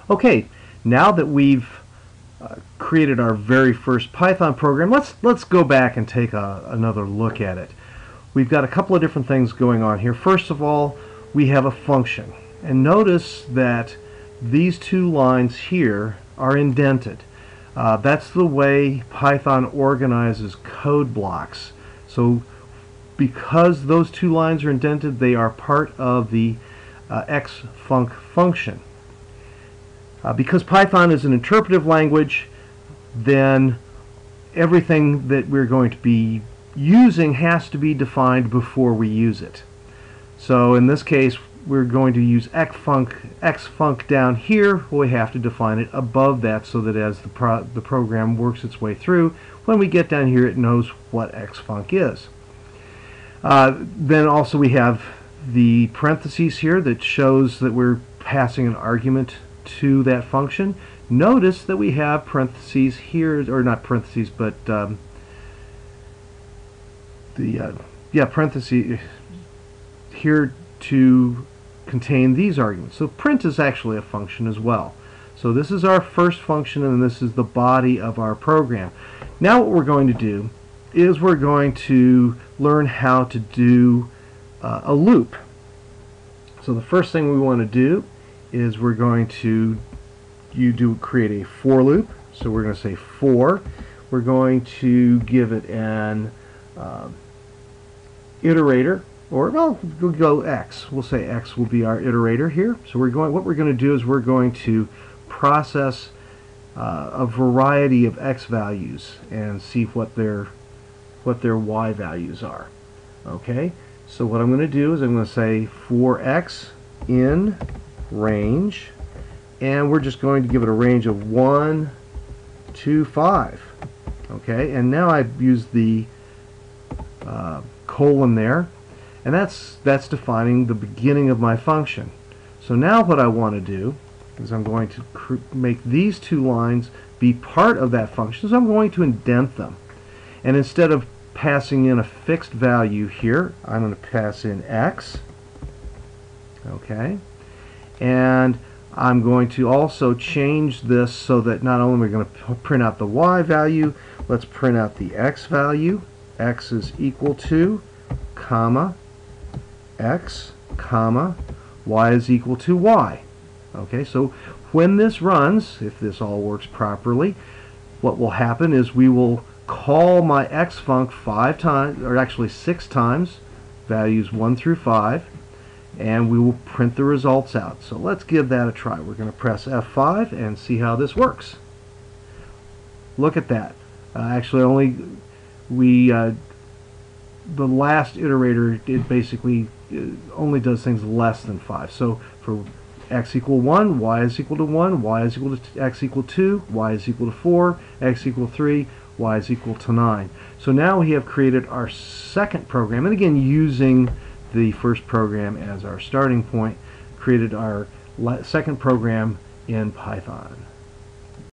Okay, now that we've created our very first Python program, let's go back and take another look at it. We've got a couple of different things going on here. First of all, we have a function, and notice that these two lines here are indented. That's the way Python organizes code blocks. So because those two lines are indented, they are part of the xfunc function. Because Python is an interpretive language, then everything that we're going to be using has to be defined before we use it. So in this case, we're going to use xfunc down here. We have to define it above that so that as the program works its way through, when we get down here, it knows what xfunc is. Then also we have the parentheses here that shows that we're passing an argument to that function. Notice that we have parentheses here, or not parentheses, but parentheses here to contain these arguments. So print is actually a function as well. So this is our first function, and this is the body of our program. Now what we're going to do is we're going to learn how to do a loop. So the first thing we want to do is we're going to create a for loop. So we're going to say for. We're going to give it an iterator, or well, we'll go x. We'll say x will be our iterator here. So what we're going to do is we're going to process a variety of x values and see what their y values are. Okay. So what I'm going to do is I'm going to say for x in range, and we're just going to give it a range of 1 to 5. Okay, and now I've used the colon there, and that's defining the beginning of my function. So now what I want to do is I'm going to make these two lines be part of that function, so I'm going to indent them. And instead of passing in a fixed value here, I'm going to pass in x. Okay, and I'm going to also change this so that not only are we going to print out the y value, let's print out the x value. X is equal to, comma, x, comma, y is equal to y. Okay, so when this runs, if this all works properly, what will happen is we will call my xfunc 5 times, or actually 6 times, values 1 through 5, and we will print the results out. So let's give that a try. We're going to press F5 and see how this works. Look at that. Actually, the last iterator, it basically only does things less than 5. So for x equal 1, y is equal to 1, y is equal to x equal 2, y is equal to 4, x equal 3, y is equal to 9. So now we have created our second program, and again using the first program as our starting point, created our second program in Python.